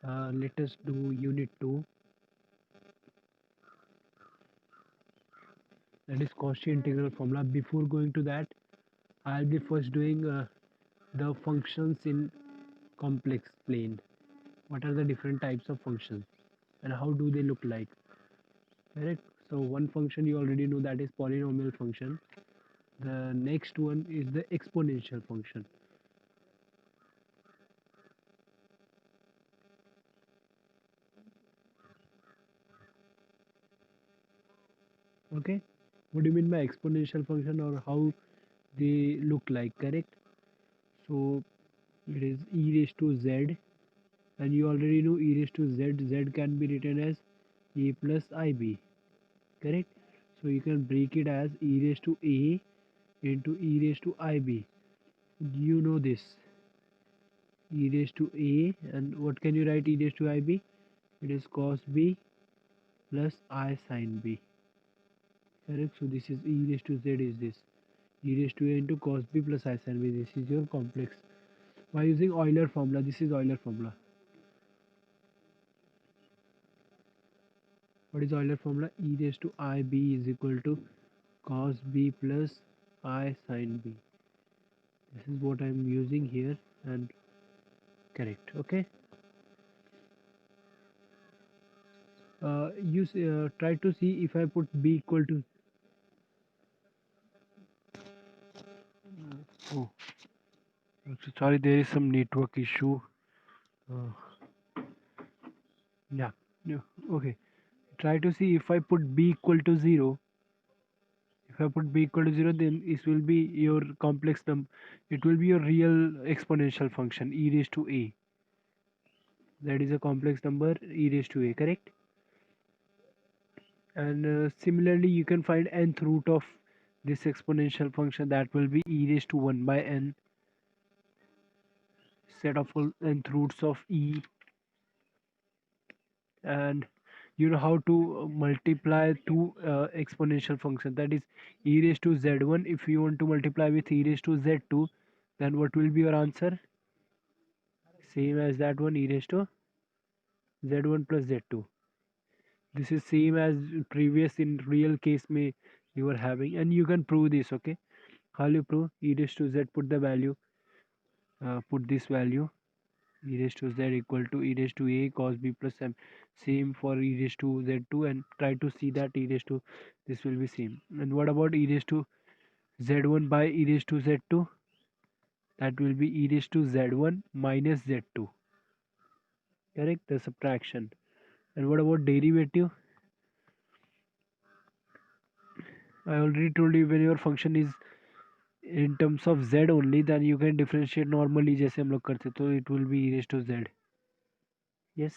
Let us do unit 2, that is Cauchy integral formula. Before going to that, I'll be first doing the functions in complex plane. What are the different types of functions and how do they look like? Correct. So one function you already know, that is polynomial function. The next one is the exponential function. Okay. What do you mean by exponential function, or how they look like? Correct. So it is e raised to z, and you already know e raised to z. Z can be written as a plus ib. Correct. So you can break it as e raised to a into e raised to ib. You know this, e raised to a, and what can you write e raised to ib? It is cos b plus I sin b. Correct. So this is e raised to z is this e raised to a into cos b plus I sin b. This is your complex by using Euler formula. This is Euler formula. What is Euler formula? E raised to ib is equal to cos b plus I sin b. This is what I am using here, and correct. Okay. You try to see if I put b equal to. Oh, sorry, there is some network issue. Uh, yeah. No, okay. Try to see if I put b equal to 0. If I put b equal to 0, then it will be your complex number. It will be your real exponential function e raised to a. That is a complex number e raised to a. Correct. And similarly, you can find nth root of this exponential function. That will be e raised to 1 by n, set of all nth roots of e. And you know how to multiply two exponential function, that is e raised to z1. If you want to multiply with e raised to z2, then what will be your answer? Same as that one, e raised to z1 plus z2. This is same as previous in real case may you are having, and you can prove this. Okay, how you prove? E raised to z, put the value, put this value, e raised to z equal to e raised to a cos b plus m. Same for e raised to z2, and try to see that e raised to this will be same. And what about e raised to z1 by e raised to z2? That will be e raised to z1 minus z2. Correct, the subtraction. And what about derivative? I already told you, when your function is in terms of z only, then you can differentiate normally जैसे हम लोग करते, तो it will be e raised to z. Yes.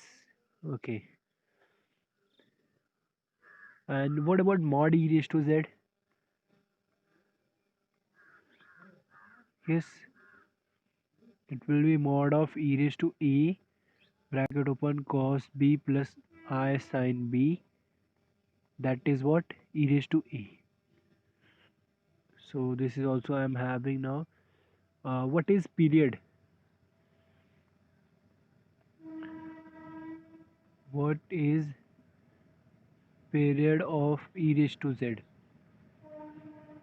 Okay. And what about mod e raised to z? Yes, it will be mod of e raised to a, bracket open, cos b plus I sin b. That is what? E raised to a. So this is also I am having now. What is period? What is period of e raised to z?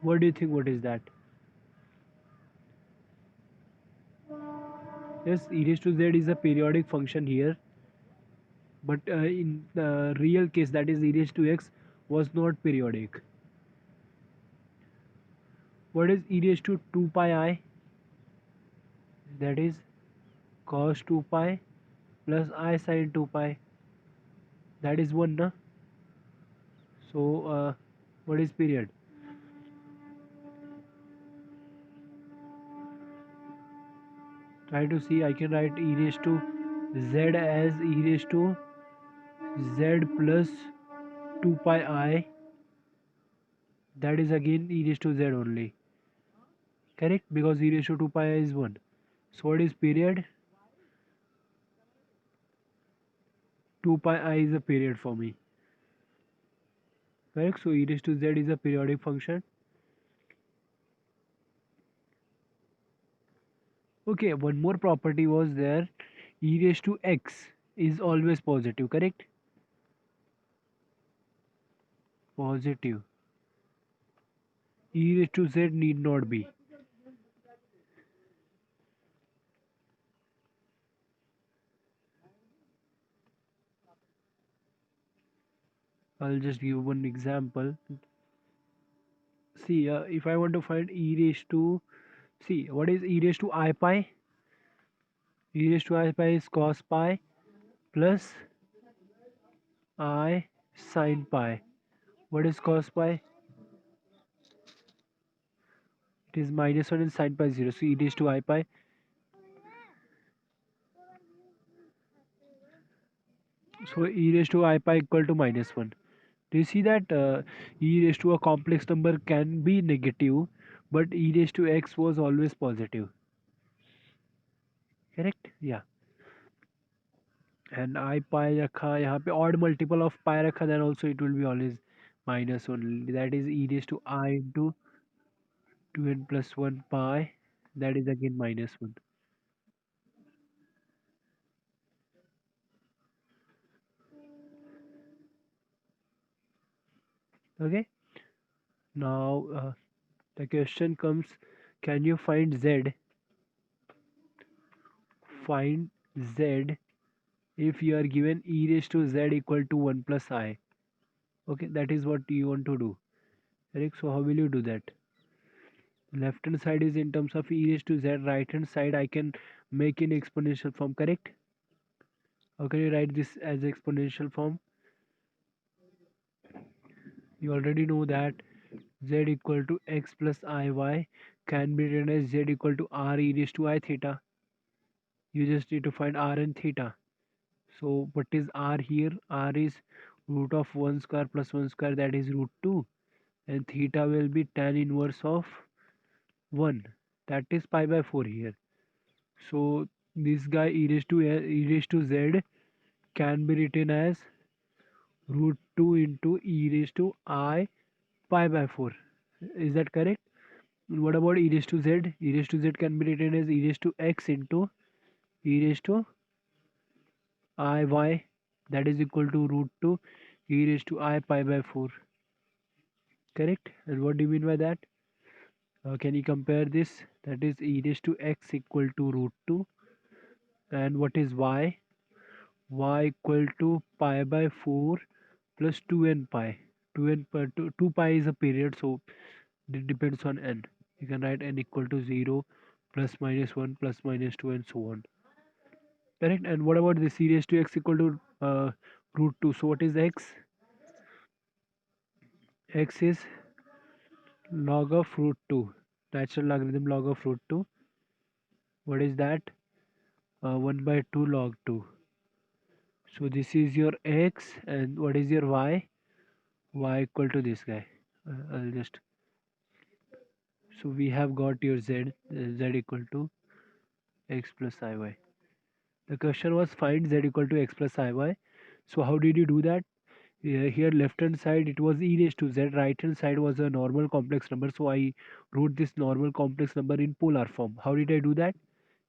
What do you think? What is that? Yes, e raised to z is a periodic function here, but in the real case, that is e raised to x, was not periodic. What is e raised to 2 pi I? That is cos 2 pi plus I sin 2 pi. That is 1, na? So what is period? Try to see. I can write e raised to z as e raised to z plus 2 pi I. That is again e raised to z only. Correct, because e raised to 2 pi I is 1. So what is period? 2 pi I is a period for me. Correct. So e raised to z is a periodic function. Okay, one more property was there, e raised to x. is always positive, correct? Positive. E raised to z need not be. I'll just give one example. See, if I want to find e raised to, see, what is e raised to I pi? E raised to I pi is cos pi plus I sin pi. What is cos pi? It is minus 1 and sin pi 0. So e raised to I pi. So e raised to I pi equal to minus 1. Do you see that e raised to a complex number can be negative, but e raised to x was always positive. Correct? Yeah. And I pi रखा यहाँ पे odd multiple of pi रखा, then also it will be always minus 1. That is e raised to I into 2n plus 1 pi. That is again minus 1. Okay. Now the question comes, can you find z? Find z if you are given e raised to z equal to 1 plus I. Okay, that is what you want to do. Correct? So how will you do that? Left hand side is in terms of e raised to z, right hand side I can make in exponential form, correct? How can you write this as exponential form? You already know that z equal to x plus iy can be written as z equal to r e raised to I theta. You just need to find r and theta. So what is r here? R is root of 1 square plus 1 square, that is root 2, and theta will be tan inverse of 1, that is pi by 4 here. So this guy e raised to z can be written as root 2 into e raised to I pi by 4. Is that correct? What about e raised to z? E raised to z can be written as e raised to x into e raised to I y, that is equal to root 2 e raised to I pi by 4. Correct? And what do you mean by that? Can you compare this? That is e raised to x equal to root 2. And what is y? Y equal to pi by 4 plus 2n pi. 2n per 2 pi is a period, so it depends on n. You can write n equal to 0, plus minus 1, plus minus 2, and so on. Correct? And what about this e raised to x equal to root 2? So what is x? X is log of root 2. Natural logarithm log of root 2. What is that? 1 by 2 log 2. So this is your x, and what is your y? Y equal to this guy. I'll just, so we have got your z equal to x plus iy. The question was find z equal to x plus iy. So how did you do that? Here left hand side it was e raised to z, right hand side was a normal complex number, so I wrote this normal complex number in polar form. How did I do that?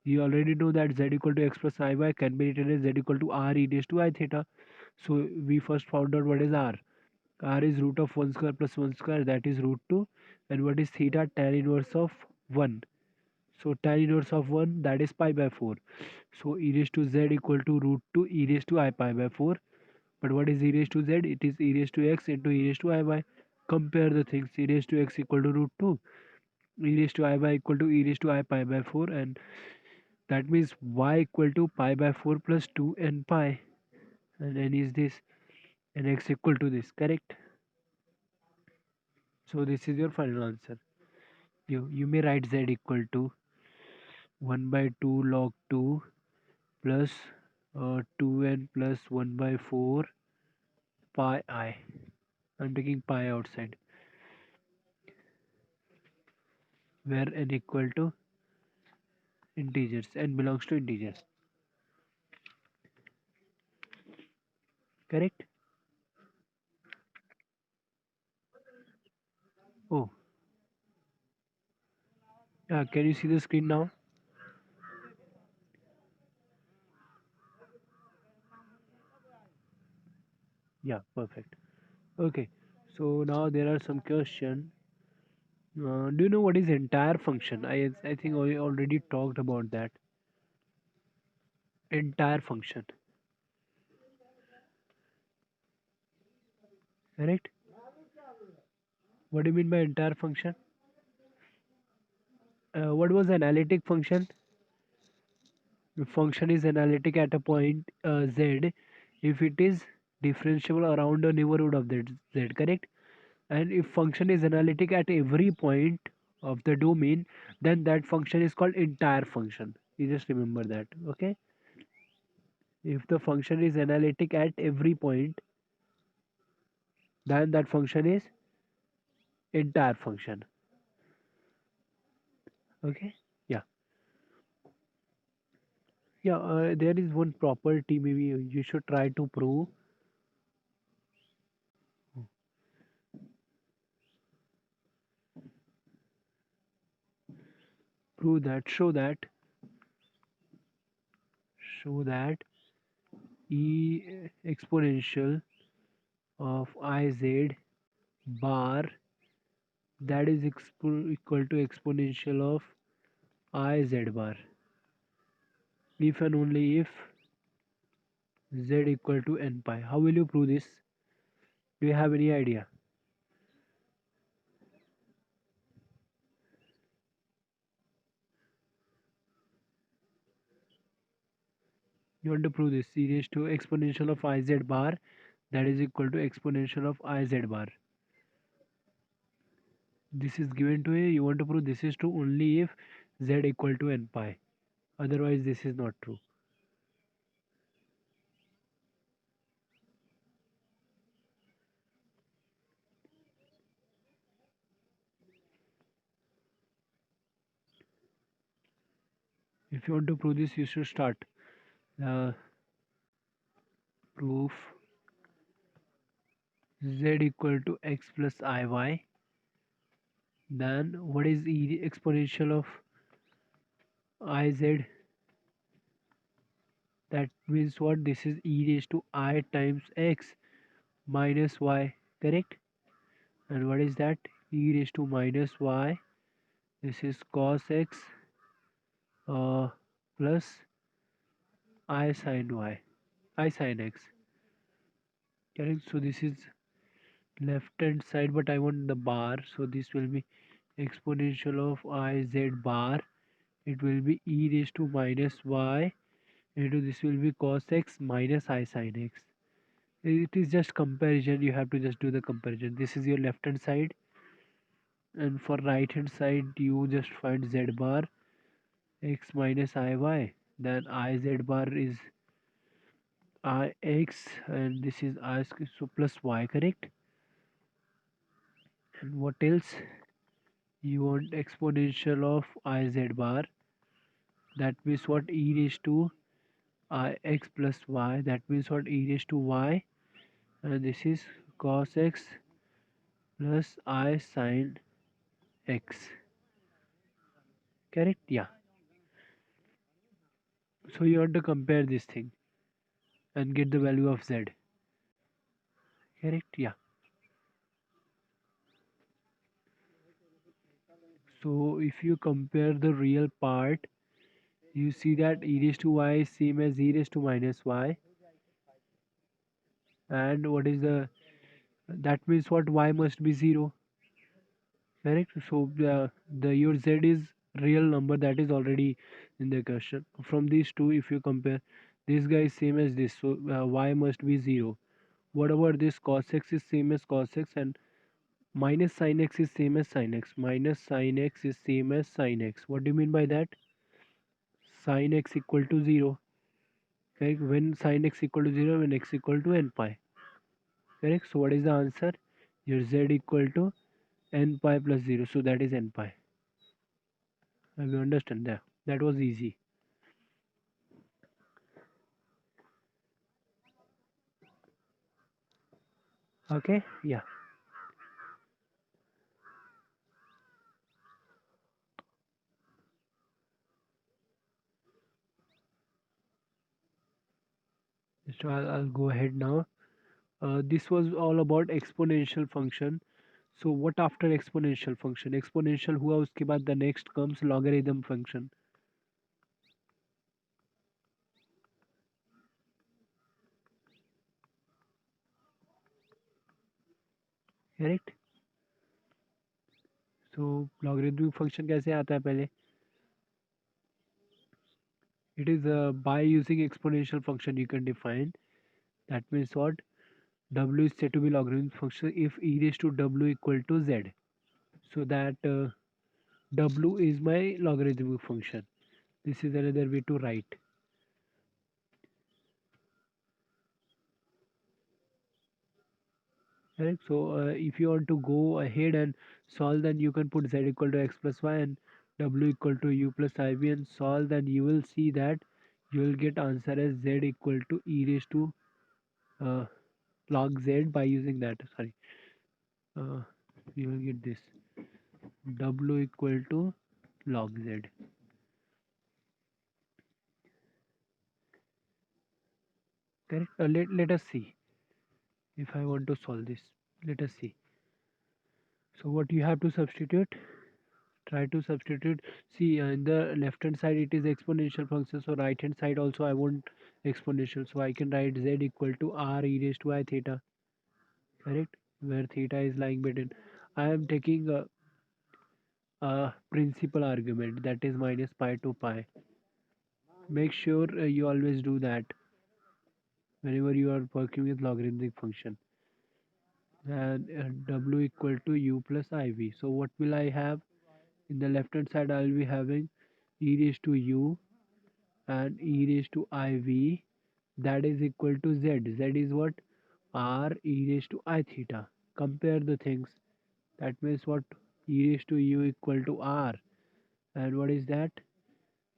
You already know that z equal to x plus iy can be written as z equal to r e raised to I theta. So we first found out what is r. R is root of 1 square plus 1 square, that is root 2. And what is theta? Tan inverse of 1. So tan inverse of 1, that is pi by 4. So e raised to z equal to root 2 e raised to I pi by 4. But what is e raised to z? It is e raised to x into e raised to iy. Compare the things. E raised to x equal to root 2. E raised to iy equal to e raised to I pi by 4. And that means y equal to pi by 4 plus 2 and pi. And n is this. And x equal to this. Correct? So this is your final answer. You may write z equal to 1 by 2 log 2 plus 2n plus 1 by 4 pi I. I'm taking pi outside, where n equal to integers, n belongs to integers. Correct? Oh, can you see the screen now? Yeah, perfect. Okay, so now there are some question. Do you know what is entire function? I think I already talked about that. Entire function, correct? What do you mean by entire function? What was analytic function? The function is analytic at a point z if it is differentiable around a neighborhood of that z, correct? And if function is analytic at every point of the domain, then that function is called entire function. You just remember that, okay? If the function is analytic at every point, then that function is entire function. Okay? Yeah. Yeah, there is one property maybe you should try to prove that, show that e exponential of iz bar, that is equal to exponential of iz bar, if and only if z equal to n pi. How will you prove this? Do you have any idea? You want to prove this e raised to exponential of iz bar, that is equal to exponential of iz bar. This is given to you. You want to prove this is true only if z equal to n pi. Otherwise, this is not true. If you want to prove this, you should start the proof z equal to x plus iy. Then what is e exponential of iz? That means what? This is e raised to I times x minus y, correct? And what is that? E raised to minus y. This is cos x uh, plus I sin y, I sin x, correct? So this is left hand side, but I want the bar, so this will be exponential of I z bar. It will be e raised to minus y into this will be cos x minus I sin x. It is just comparison, you have to just do the comparison. This is your left hand side, and for right hand side you just find z bar x minus iy, then I z bar is I x, and this is I so plus y, correct? And what else? You want exponential of I z bar, that means what? E raised to I x plus y, that means what? E raised to y, and this is cos x plus I sin x, correct? Yeah. So you want to compare this thing and get the value of z, correct? Yeah. So if you compare the real part, you see that e raised to y is same as e raised to minus y, and what is the, that means what? Y must be 0, correct? So the your z is real number, that is already in the question. From these two, if you compare, this guy is same as this, so y must be 0. What about this? Cos x is same as cos x, and minus sin x is same as sin x. Minus sin x is same as sin x. What do you mean by that? Sin x equal to 0, correct? When sin x equal to 0, when x equal to n pi, correct? So what is the answer? Your z equal to n pi plus 0, so that is n pi. Have you understand that? That was easy. Okay, yeah. So I'll go ahead now. This was all about exponential function. So what after exponential function? Exponential हुआ उसके बाद the next comes logarithm function. Correct? So logarithmic function कैसे आता है पहले? It is by using exponential function you can define. That means what? W is said to be logarithmic function if e raised to w equal to z. So that w is my logarithmic function. This is another way to write. Correct. So if you want to go ahead and solve, then you can put z equal to x plus y and w equal to u plus iv and solve. Then you will see that you will get answer as z equal to e raised to uh, log z by using that. Sorry, uh, you will get this w equal to log z. Correct. Let us see if I want to solve this. Let us see. So what you have to substitute? Try to substitute. See in the left hand side it is exponential function, so right hand side also I want exponential, so I can write z equal to r e raised to I theta. Correct, where theta is lying between. I am taking a principal argument, that is minus pi to pi. Make sure you always do that whenever you are working with logarithmic function. And w equal to u plus iv. So what will I have? In the left hand side I will be having e raised to u and e raised to iv, that is equal to z. Z is what? R e raised to I theta. Compare the things. That means what? E raised to u equal to r. And what is that?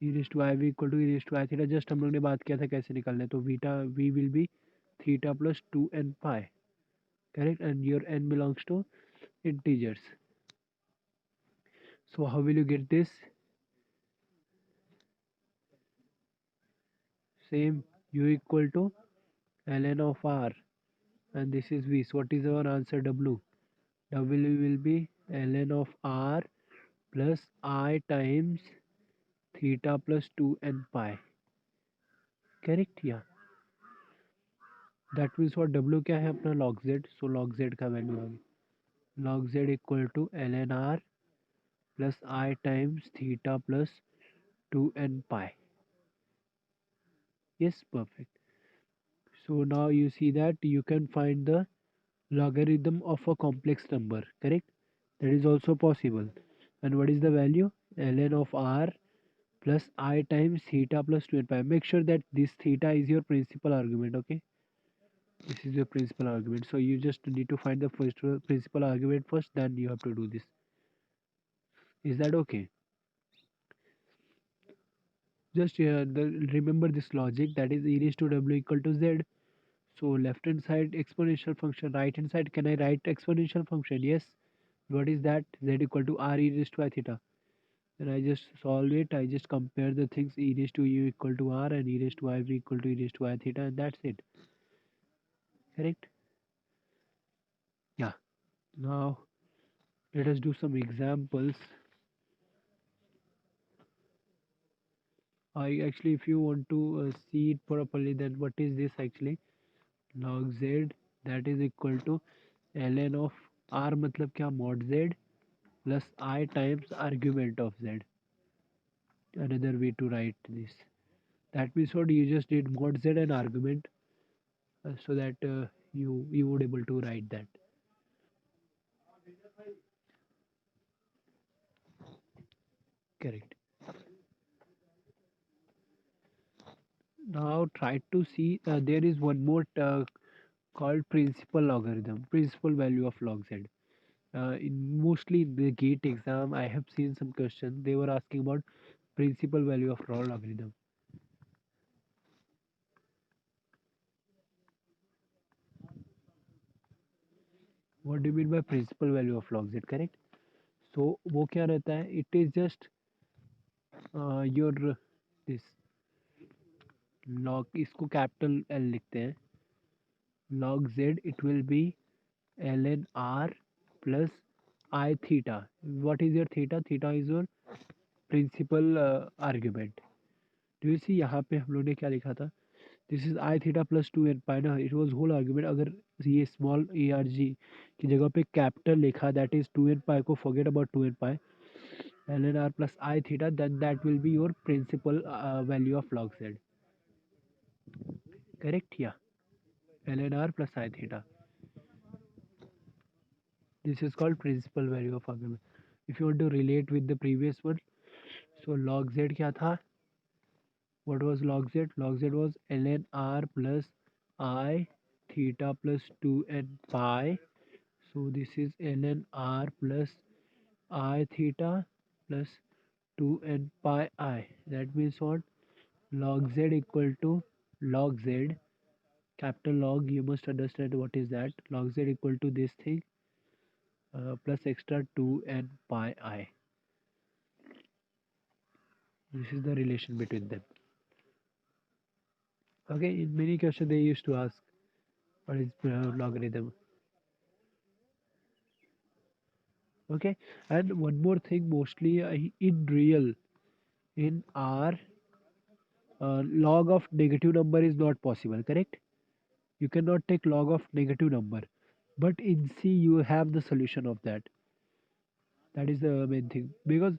E raised to iv equal to e raised to I theta. Just हम लोग ने बात किया था कैसे निकालना है. तो beta v will be theta plus 2n pi. Correct? And your n belongs to integers. So how will you get this? Same, u equal to ln of r. And this is v. So what is our answer? W. W will be ln of r plus I times theta plus 2n pi. Correct? Yeah. That means what? W क्या है अपना log z. So log z का value आ गई. Log z equal to ln r plus I times theta plus 2n pi. Yes, perfect. So now you see that you can find the logarithm of a complex number. Correct? That is also possible. And what is the value? Ln of r plus I times theta plus 2n pi. Make sure that this theta is your principal argument. Okay, this is your principal argument, so you just need to find the first principal argument first, then you have to do this. Is that okay? Just remember this logic, that is e raised to w equal to z. So left hand side exponential function, right hand side can I write exponential function? Yes. What is that? Z equal to r e raised to I theta. Then I just solve it. I just compare the things, e raised to u equal to r and e raised to iv equal to e raised to I theta, and that's it. Correct? Yeah. Now let us do some examples. I actually, if you want to see it properly, then what is this actually? Log z, that is equal to ln of r मतलब क्या? Mod z plus I times argument of z. Another way to write this. That means what? You just did mod z and argument, so that you would able to write that. Correct. Now try to see. There is one more called principal logarithm, principal value of log z. In mostly in the GATE exam, I have seen some questions. They were asking about principal value of raw logarithm. What do you mean by principal value of log z? Correct. So वो क्या रहता है? It is just your this log, इसको capital L लिखते हैं. log z, it will be ln r plus I theta. What is your theta? Theta is your principal argument. Do you see यहाँ पे हम लोग ने क्या लिखा था? This is I theta plus 2 n pi ना, it was whole argument. अगर ये small arg की जगह पे capital लिखा, that is 2 n pi को forget about 2 n pi, ln r plus I theta, then that will be your principal value of log z. Correct? Yeah. ln r plus I theta. This is called principal value of argument. If you want to relate with the previous one, so log z क्या था? What was log z? Log z was ln r plus I theta plus 2 n pi. So this is ln r plus I theta plus 2 n pi I. That means what? Log z equal to log z, capital log, you must understand what is that. Log z equal to this thing plus extra 2 n pi I. This is the relation between them. Okay, in many questions they used to ask what is logarithm. Okay, and one more thing, mostly in real, in R, log of negative number is not possible, correct? You cannot take log of negative number, but in C you have the solution of that. That is the main thing, because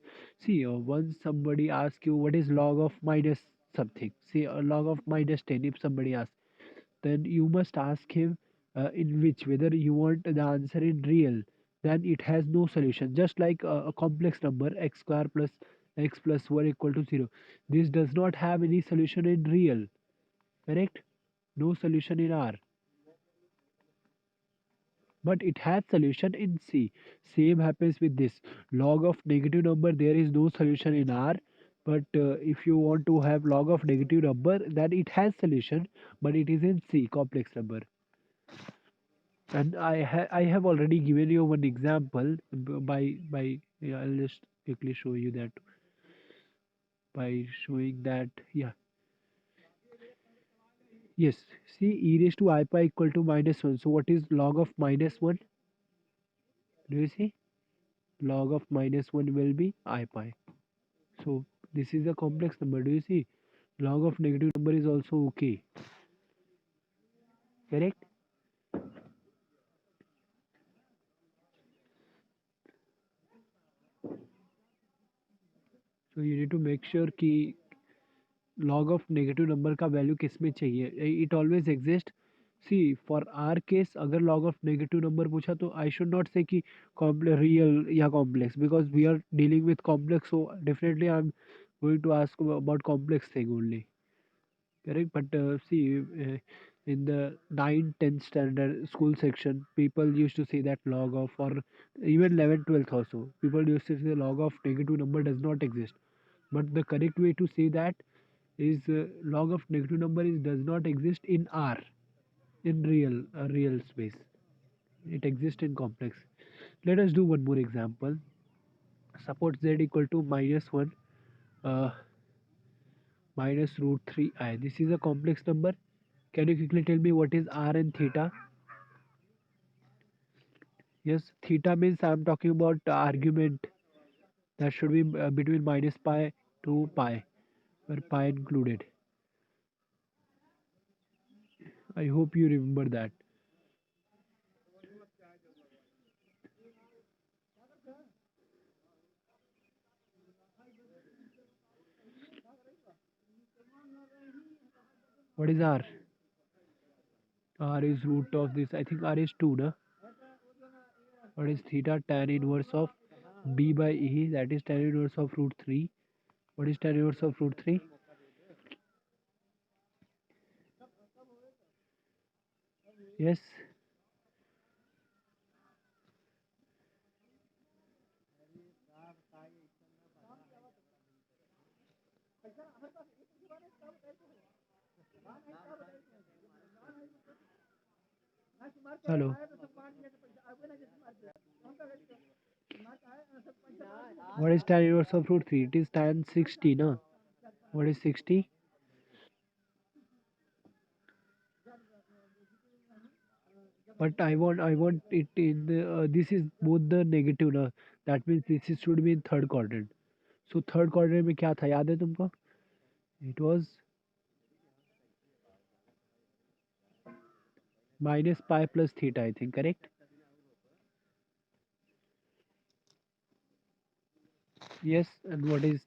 see, once somebody asks you what is log of minus something, say a log of minus 10, if somebody asks, then you must ask him in which, whether you want the answer in real, then it has no solution. Just like a complex number x square plus x plus 1 equal to 0, this does not have any solution in real, correct? No solution in R, but it has solution in C. Same happens with this log of negative number. There is no solution in R, but if you want to have log of negative number, then it has solution, but it is in C, complex number. And I have already given you one example by yeah, I'll just quickly show you that by showing that, yeah, yes, see, e raised to I pi equal to minus 1. So what is log of minus 1? Do you see? Log of minus 1 will be I pi. So this is a complex number. Do you see? Log of negative number is also okay. Correct? So you need to make sure कि log of negative number का value किस में चाहिए. It always exists. See, for our case, अगर log of negative number पूछा तो I should not say कि real या complex, because we are dealing with complex. So definitely I'm going to ask about complex thing only. Correct? But see, in the 9th, 10th standard school section, people used to say that log of, or even 11th, 12th also, people used to say log of negative number does not exist. But the correct way to say that is log of negative number is does not exist in R, in real space. It exists in complex. Let us do one more example. Suppose z equal to minus 1 uh, minus root 3I. This is a complex number. Can you quickly tell me what is r and theta? Yes, theta means I am talking about argument that should be between minus pi to pi, where pi included. I hope you remember that. What is r? R is root of this. I think r is 2, na? What is theta? Tan inverse of b by e. That is tan inverse of root 3. What is tan inverse of root 3? Yes. Hello. What is tan inverse of root 3? It is tan 60, no? What is 60? But I want it in the, this is both the negative ना. That means this is should be in third quadrant. So third quadrant में क्या था याद है तुमको? It was minus pi plus theta, I think, correct? Yes, and what is